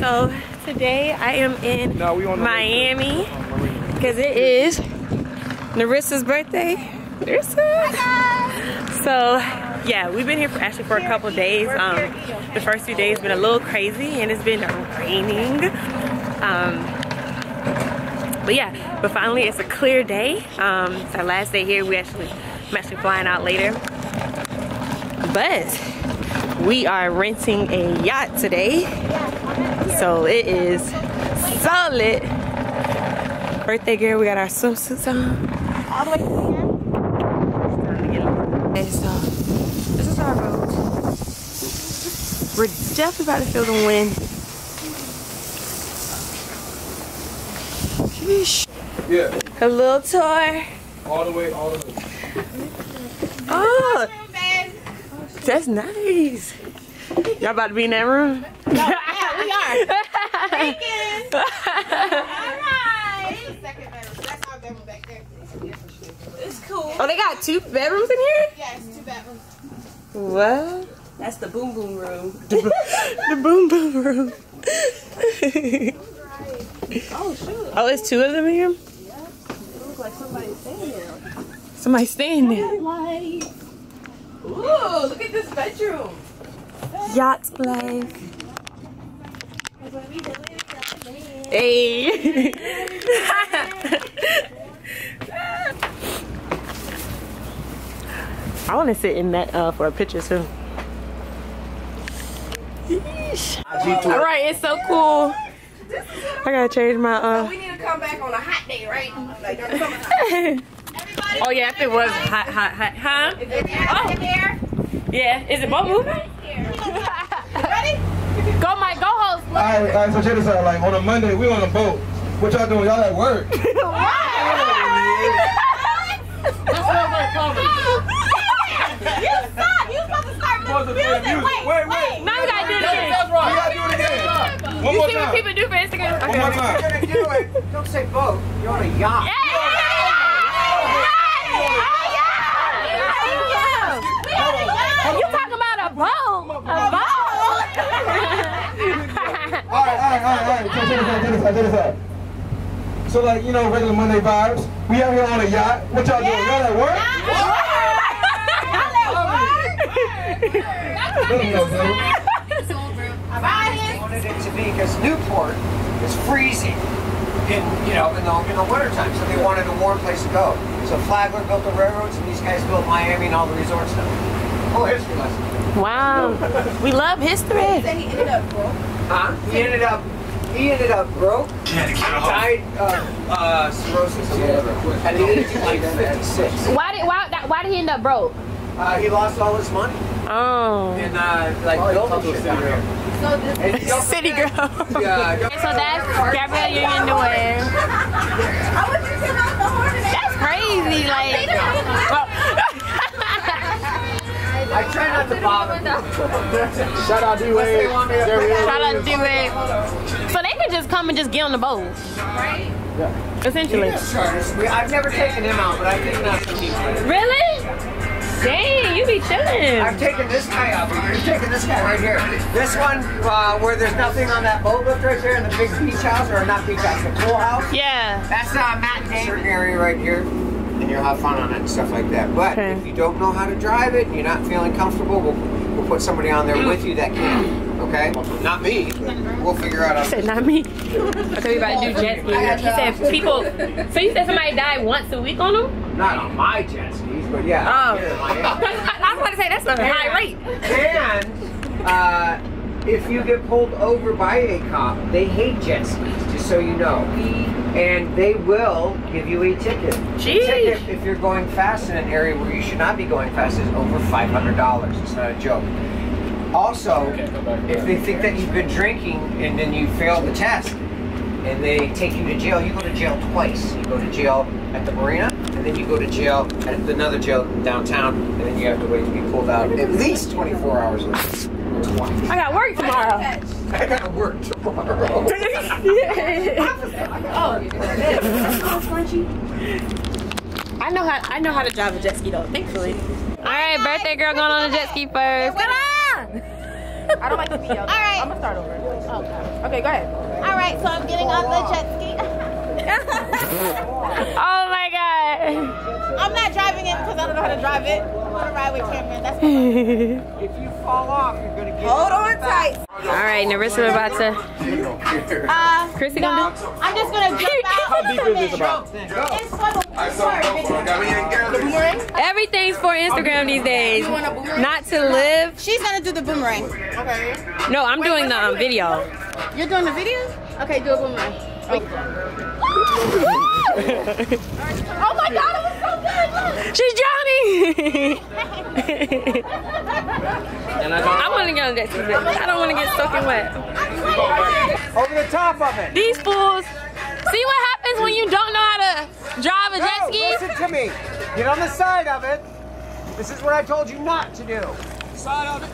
So today I am in Miami because it is Narissa's birthday. Narissa. So yeah, we've been here for a couple days. The first 2 days been a little crazy and it's been raining. But yeah, but finally it's a clear day. It's our last day here. I'm actually flying out later. But we are renting a yacht today. So it is solid. Birthday girl, we got our swimsuits on. All the way to the end. Okay, so this is our road. We're definitely about to feel the wind. Sheesh. Yeah. A little tour. All the way. Oh, that's nice. Y'all about to be in that room? Yeah, we are. Alright. Second bedroom. That's our bedroom back there. It's cool. Oh, they got 2 bedrooms in here? Yes, 2 bedrooms. What? That's the boom boom room. The boom boom room. Oh shoot. Oh, there's 2 of them in here? Yeah. It looks like somebody's staying there. Somebody's staying there. Like, ooh, look at this bedroom. Yacht life. Hey. I want to sit in that for a picture too. Yeesh. All right, it's so cool. I gotta change my. We need to come back on a hot day, right? Like during the summertime. Oh yeah, if it was hot, huh? Is it there? Yeah. Is it boat moving? Ready? Go, Mike. Go, host. All right, so check this out. Like on a Monday, we on a boat. What y'all doing? Y'all at work? You suck! You supposed to start the music! Wait! Now we gotta do it again. That's right. We gotta do it again. One You more see what time. people do for Instagram? One more time. You're gonna do it. Don't say boat. You're on a yacht. You talking about a boat? A boat? All right. Check this out. So like, you know, regular Monday vibes. We out here on a yacht. What y'all doing? Y'all at work? I wanted it to be because Newport is freezing in the wintertime, so they wanted a warm place to go. So Flagler built the railroads, and these guys built Miami and all the resorts now. Oh, history lesson. Wow. We love history. He ended up broke. Huh? He ended up broke. Died of cirrhosis at the age of like 56. Why did he end up broke? He lost all his money Oh. and building shit down here. So this City girl. Yeah. So that's Gabrielle Union doing. I was just on the horn today. That's crazy. Like. I try not to bother people. Shout out D-Wade. Shout out to D-Wade. So they could just come and just get on the boat. Right? Essentially. I've never taken him out, but I've taken out some people. Really? Dang, you be chilling. I've taken this guy out. I've taken this guy right here. This one where there's nothing on that boat lift right there in the big beach house, or not beach house, the pool house. Yeah. That's Matt and certain area right here, and you'll have fun on it and stuff like that. But if you don't know how to drive it and you're not feeling comfortable, we'll put somebody on there with you that can. Okay? Not me, but we'll figure out how to. Said not me. Okay, we about to do jet ski. He said people. So you said somebody died once a week on them? Not on my jet skis, but yeah. Oh. Here in Miami. I was about to say that's a high rate. And if you get pulled over by a cop, they hate jet skis, just so you know. And they will give you a ticket. Jeez. The ticket, if you're going fast in an area where you should not be going fast, is over $500. It's not a joke. Also, if they think that you've been drinking and then you fail the test, and they take you to jail, you go to jail twice. You go to jail at the marina, and then you go to jail at another jail downtown, and then you have to wait to be pulled out at least 24 hours later. 20. I got work tomorrow. I gotta work tomorrow. I know how to drive a jet ski though, thankfully. All right, birthday girl going on a jet ski first. Come on! I don't like to be yelled at. All right. I'm gonna start over. Okay, go ahead. All right, so I'm getting on the jet ski. Oh my God. I'm not driving it because I don't know how to drive it. I'm gonna ride with Cameron. That's If you fall off, you're gonna get. Hold on tight. All right, Narissa, we're about to. Chrissy gonna do? I'm just gonna jump out. How deep is this about? It's for the boomerang. Everything's for Instagram these days. Not to live. She's gonna do the boomerang. Okay. No, I'm doing the video. You're doing the video? Okay, do a boomerang. Wait. Oh my God, it was so good! She's drowning. I want to go on jet ski, but I don't want to get soaking wet. Over the top of it. These fools. See what happens when you don't know how to drive a jet ski? Listen to me. Get on the side of it. This is what I told you not to do. Side of it.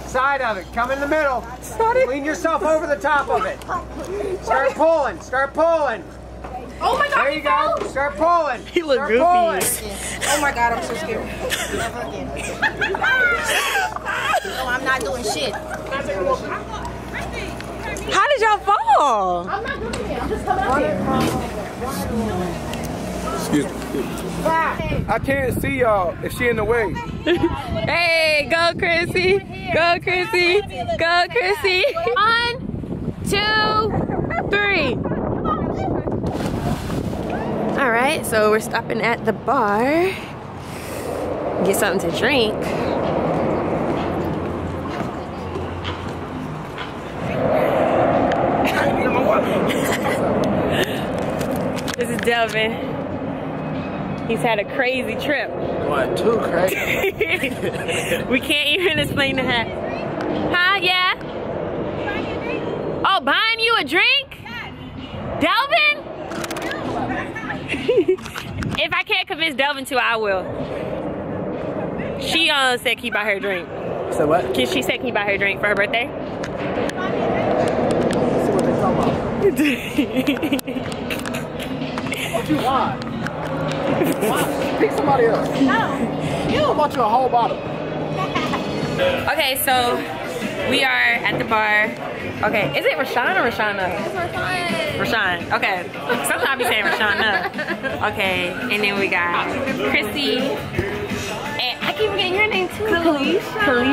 Side of it. Come in the middle. Lean yourself over the top of it. Start pulling. Start pulling. Oh my God! There you go. Start pulling. He look Start goofy. pulling. Oh my God, I'm so scared. Never again. No, I'm not doing shit. How did y'all fall? I'm not doing it. I'm just coming up here. Excuse me. I can't see y'all if she in the way. Hey, go Chrissy. Go Chrissy. Go Chrissy. 1, 2, 3. All right, so we're stopping at the bar. Get something to drink. This is Delvin. He's had a crazy trip. What, too crazy? We can't even explain that. Huh? Yeah? Oh, buying you a drink? Delvin? If I can't convince Delvin to, I will. She said can you buy her a drink? So what? She said can you buy her a drink for her birthday? See what they talking about. What you want? Pick somebody else. No. You don't want you a whole bottle. Okay, so we are at the bar. Okay, is it Rashawn or Rashana? It's Rashawn. Rashawn, okay. Sometimes I be saying Rashana. Okay, and then we got Chrissy. And I keep forgetting your name too. Kalisha.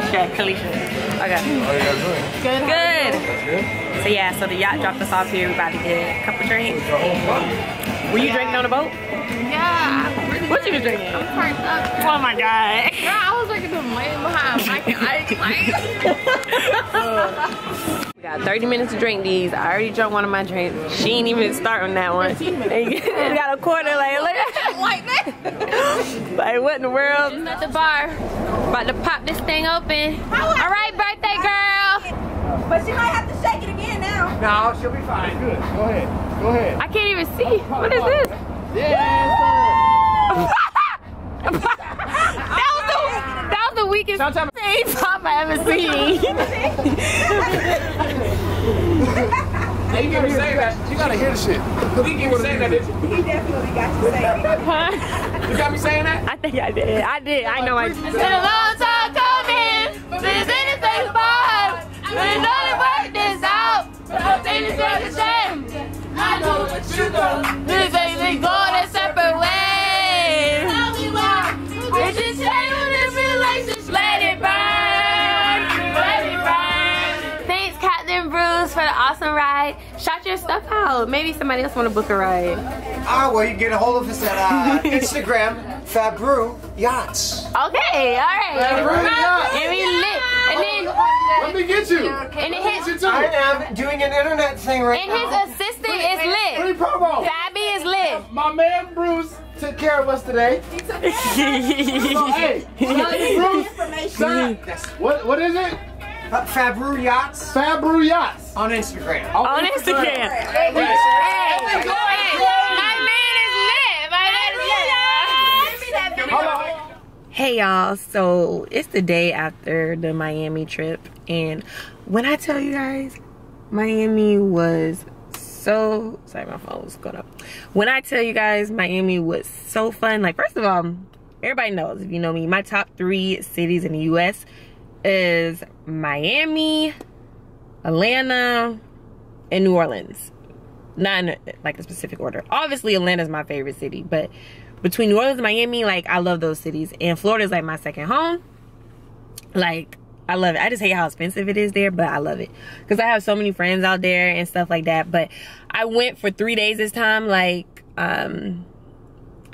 Okay. How you guys doing? Good. That's good. So yeah, so the yacht dropped us off here. We're about to get a couple drinks. Were you drinking on the boat? Yeah. What you was drinking? I'm parked up. Oh my God. Girl, I was drinking the lane behind Mike and Ike. We got 30 minutes to drink these. I already drank one of my drinks. She ain't even start on that one. And got a quarter like that. Like what in the world? Just at the bar. About to pop this thing open. All right, birthday girl. But she might have to shake it again now. No, she'll be fine. Good. Go ahead. Go ahead. I can't even see. What is this? Yes, That was the weakest thing pop I ever seen. Hey, you gotta say that. You gotta hear the shit. He gave me saying that, didn't you? He definitely got to say it. Huh? You got me saying that? I think I did. I know I did. It's been a long time coming. Since anything's fun. We know to work this out. But things are the same. I know what you know. This ain't we go their separate ways. Tell me why. It's just shame on this relationship. Let it burn. Let it burn. Thanks, Captain Bruce, for the awesome ride. Shout your stuff out. Maybe somebody else want to book a ride. Well, you can get a hold of us at Instagram, Fabru Yachts. Okay, all right. Fabru Yachts. And we lit. And then, Let me get you. and then his, I am doing an internet thing right and now. his assistant is lit. Free promo. Fabby is lit. My man Bruce took care of us today. So, hey, Bruce, sir, what is it? Fabru Yachts Fabru Yachts. on Instagram. On Instagram. Hey, my man is lit. My man is lit. Hold on. Hey y'all, so it's the day after the Miami trip, and when I tell you guys, Miami was so, sorry my phone was going up. When I tell you guys Miami was so fun, like first of all, everybody knows, if you know me, my top 3 cities in the US, is Miami, Atlanta, and New Orleans. Not in like a specific order. Obviously, Atlanta's my favorite city, but between New Orleans and Miami, like, I love those cities. And Florida's like my second home. Like, I love it. I just hate how expensive it is there, but I love it because I have so many friends out there and stuff like that. But I went for 3 days this time. Like,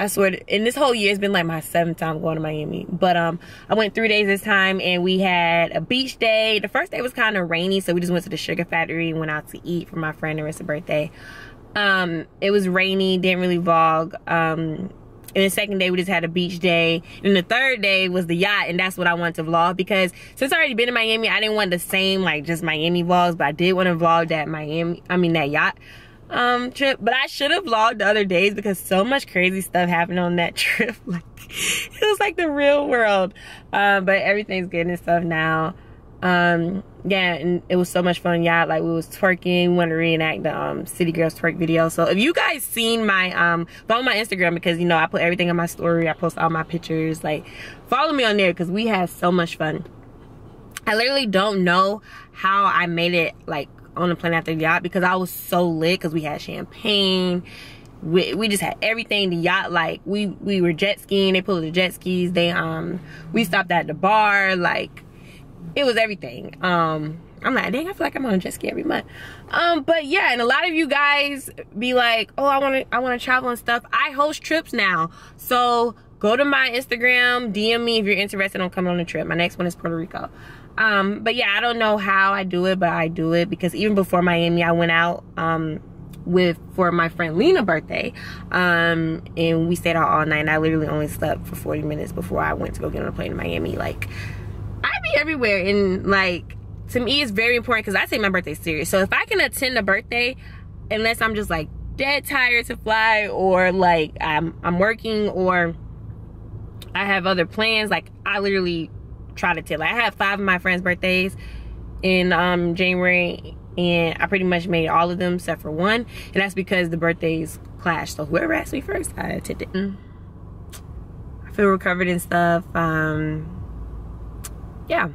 I swear, in this whole year, it's been like my 7th time going to Miami. But I went 3 days this time, and we had a beach day. The first day was kind of rainy, so we just went to the sugar factory and went out to eat for my friend Arissa's birthday. It was rainy, didn't really vlog. And the second day, we just had a beach day. And the third day was the yacht, and that's what I wanted to vlog, because since I already been in Miami, I didn't want the same, like, just Miami vlogs, but I did want to vlog that yacht trip. But I should have vlogged the other days because so much crazy stuff happened on that trip. Like, it was like the real world. But everything's good and stuff now. Yeah, and it was so much fun. Yeah, like, we was twerking. We wanted to reenact the City Girls twerk video. So if you guys seen my follow my Instagram, because, you know, I put everything on my story. I post all my pictures. Like, follow me on there because we had so much fun. I literally don't know how I made it, like, on the plane after the yacht, because I was so lit, because we had champagne, we just had everything. The yacht, like, we were jet skiing. They pulled the jet skis. We stopped at the bar. Like, it was everything. I'm like, dang, I feel like I'm on a jet ski every month. But yeah, and a lot of you guys be like, oh, I want to travel and stuff. I host trips now, so go to my Instagram, DM me if you're interested on coming on a trip. My next one is Puerto Rico. But yeah, I don't know how I do it, but I do it because even before Miami, I went out for my friend Lena's birthday, and we stayed out all night, and I literally only slept for 40 minutes before I went to go get on a plane in Miami. Like, I be everywhere, and like, to me, it's very important because I take my birthday serious. So if I can attend a birthday, unless I'm just like dead tired to fly, or like I'm working, or I have other plans, like, I literally try to tell. Like, I had 5 of my friends' birthdays in January, and I pretty much made all of them except for one, and that's because the birthdays clashed. So whoever asked me first, I attended. I feel recovered and stuff. Yeah.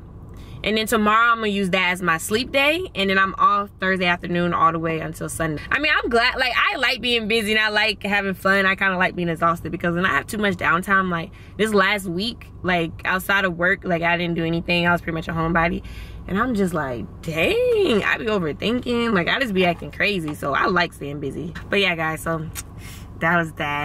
And then tomorrow I'm gonna use that as my sleep day, and then I'm off Thursday afternoon all the way until Sunday. I mean, I'm glad. Like, I like being busy and I like having fun. I kind of like being exhausted, because when I have too much downtime, like this last week, like outside of work, like I didn't do anything. I was pretty much a homebody, and I'm just like, dang, I be overthinking. Like, I just be acting crazy. So I like staying busy. But yeah, guys, so that was that.